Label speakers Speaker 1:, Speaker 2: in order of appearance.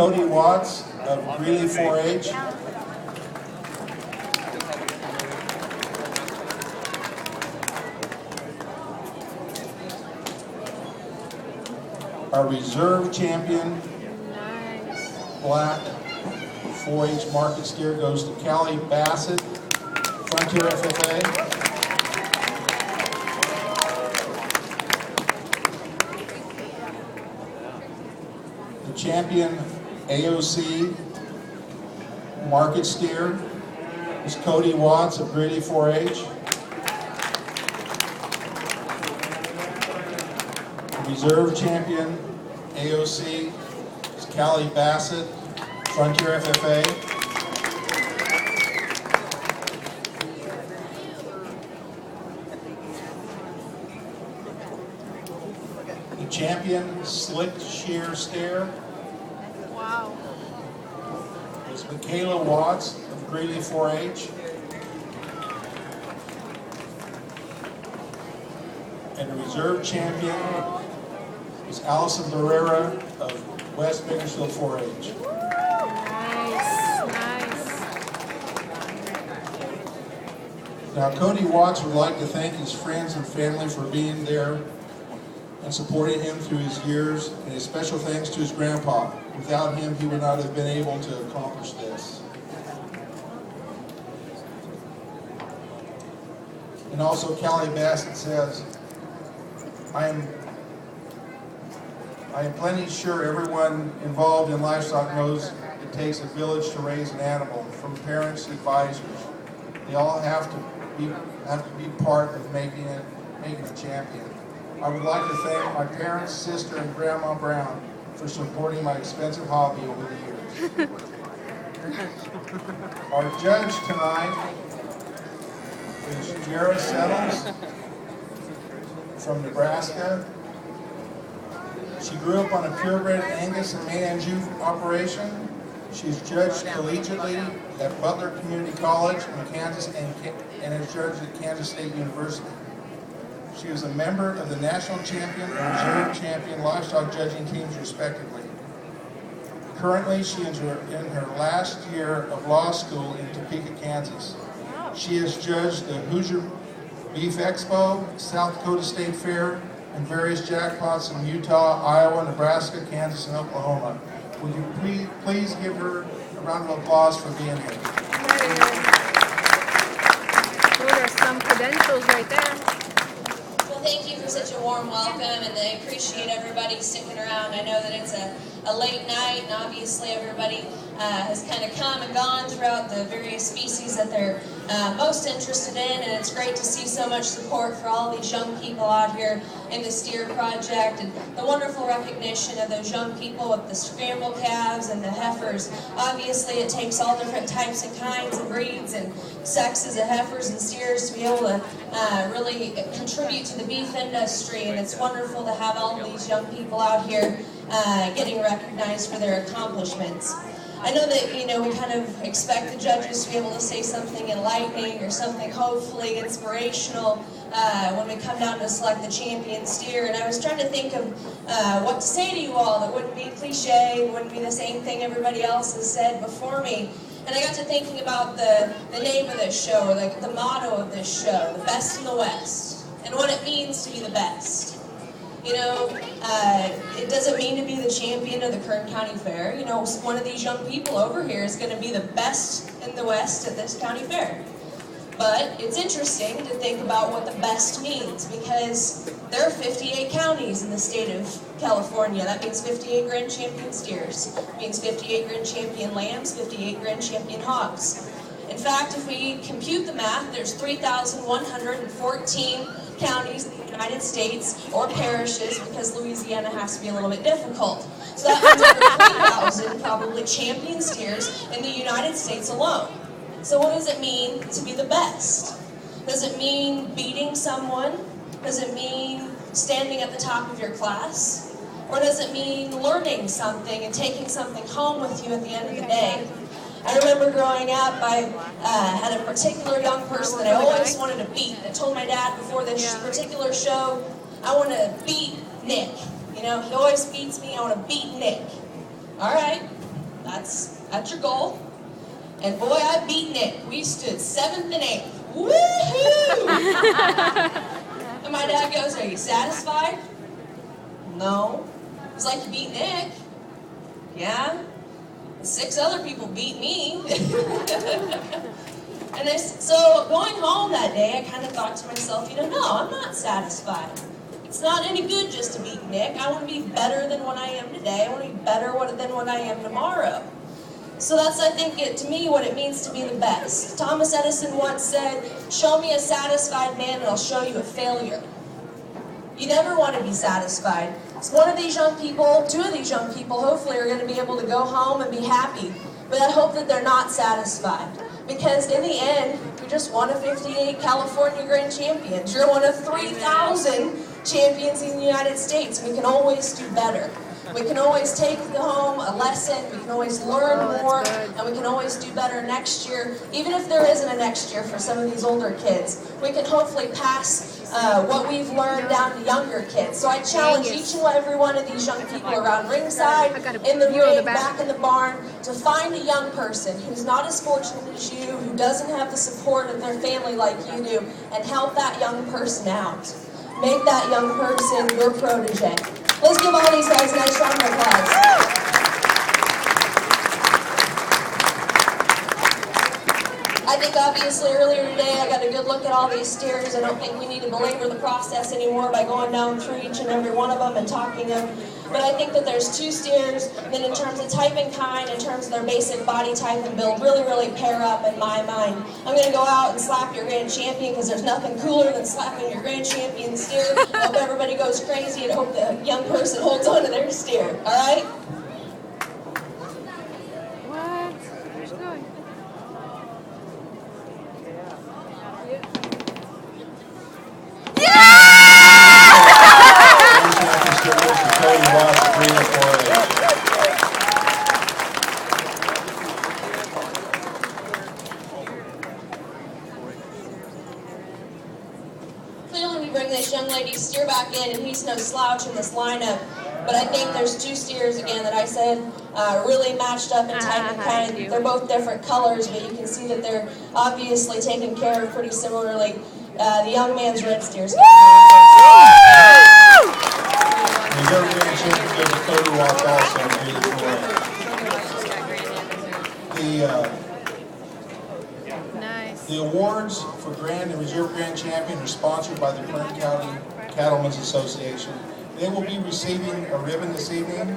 Speaker 1: Cody Watts of Greeley 4-H. Our reserve champion, black 4-H market steer, goes to Callie Bassett, Frontier FFA. The champion AOC market steer is Cody Watts of Greeley 4-H. The reserve champion AOC is Callie Bassett, Frontier FFA. The champion slick shear steer is Michaela Watts of Greeley 4-H. And the reserve champion is Allison Barrera of West Bakersfield 4-H.
Speaker 2: Nice.
Speaker 1: Now, Cody Watts would like to thank his friends and family for being there and supporting him through his years, and his special thanks to his grandpa. Without him, he would not have been able to accomplish this. And also, Callie Bassett says, I am plenty sure everyone involved in livestock knows it takes a village to raise an animal, from parents to advisors. They all have to be part of making a champion. I would like to thank my parents, sister, and Grandma Brown for supporting my expensive hobby over the years. Our judge tonight is Jara Settles from Nebraska. She grew up on a purebred Angus and Maine Anjou operation. She's judged collegiately at Butler Community College in Kansas and is judged at Kansas State University. She is a member of the national champion and reserve champion livestock judging teams, respectively. Currently, she is in her last year of law school in Topeka, Kansas. She has judged the Hoosier Beef Expo, South Dakota State Fair, and various jackpots in Utah, Iowa, Nebraska, Kansas, and Oklahoma. Would you please give her a round of applause for being here?
Speaker 2: Those are some credentials right there.
Speaker 3: Thank you for such a warm welcome, and I appreciate everybody sticking around. I know that it's a late night, and obviously everybody has kind of come and gone throughout the various species that they're most interested in, and it's great to see so much support for all these young people out here in the steer project, and the wonderful recognition of those young people with the scramble calves and the heifers. Obviously it takes all different types and kinds and breeds and sexes of heifers and steers to be able to really contribute to the beef industry, and it's wonderful to have all of these young people out here getting recognized for their accomplishments. I know that, we kind of expect the judges to be able to say something enlightening or something hopefully inspirational when we come down to select the champion steer, and I was trying to think of what to say to you all that wouldn't be cliche, wouldn't be the same thing everybody else has said before me. And I got to thinking about the name of this show, or the motto of this show, the best in the West, and what it means to be the best. It doesn't mean to be the champion of the Kern County Fair. One of these young people over here is going to be the best in the West at this county fair. But it's interesting to think about what the best means, because there are 58 counties in the state of California. That means 58 Grand Champion steers. It means 58 Grand Champion lambs, 58 Grand Champion hogs. In fact, if we compute the math, there's 3,114 counties in the United States, or parishes, because Louisiana has to be a little bit difficult. So that means over 3,000 probably champion steers in the United States alone. So what does it mean to be the best? Does it mean beating someone? Does it mean standing at the top of your class? Or does it mean learning something and taking something home with you at the end of the day? I remember growing up, I had a particular young person that I always wanted to beat. I told my dad before this particular show, I want to beat Nick. He always beats me, I want to beat Nick. All right, That's your goal. And boy, I beat Nick. We stood 7th and 8th. Woohoo! And my dad goes, "Are you satisfied?" "No." He's like, "You beat Nick." "Yeah. 6 other people beat me." And so going home that day, I kind of thought to myself, no, I'm not satisfied. It's not any good just to beat Nick. I want to be better than what I am today. I want to be better than what I am tomorrow. So that's, I think, to me, what it means to be the best. Thomas Edison once said, "Show me a satisfied man and I'll show you a failure." You never want to be satisfied. So one of these young people, 2 of these young people, hopefully are going to be able to go home and be happy. But I hope that they're not satisfied. Because in the end, you're just one of 58 California Grand Champions. You're one of 3,000 champions in the United States. We can always do better. We can always take home a lesson, we can always learn more, and we can always do better next year. Even if there isn't a next year for some of these older kids, we can hopefully pass what we've learned down to younger kids. So I challenge each and every one of these young people around ringside, in the ring, back in the barn, to find a young person who's not as fortunate as you, who doesn't have the support of their family like you do, and help that young person out. Make that young person your protege. Let's give all these guys a nice round of applause. I think obviously earlier today I got a good look at all these steers. I don't think we need to belabor the process anymore by going down through each and every one of them and talking them. But I think that there's 2 steers that in terms of type and kind, in terms of their basic body type and build, really pair up in my mind. I'm going to go out and slap your grand champion because there's nothing cooler than slapping your grand champion steer. I hope everybody goes crazy and hope the young person holds on to their steer. All right?
Speaker 2: What? Where's she going?
Speaker 3: Clearly we bring this young lady's steer back in, and he's no slouch in this lineup. But I think there's 2 steers again that I said really matched up in type and kind. They're both different colors, but you can see that they're obviously taken care of pretty similarly. The young man's red steers.
Speaker 1: The awards for Grand and Reserve Grand Champion are sponsored by the Kern County Cattlemen's Association. They will be receiving a ribbon this evening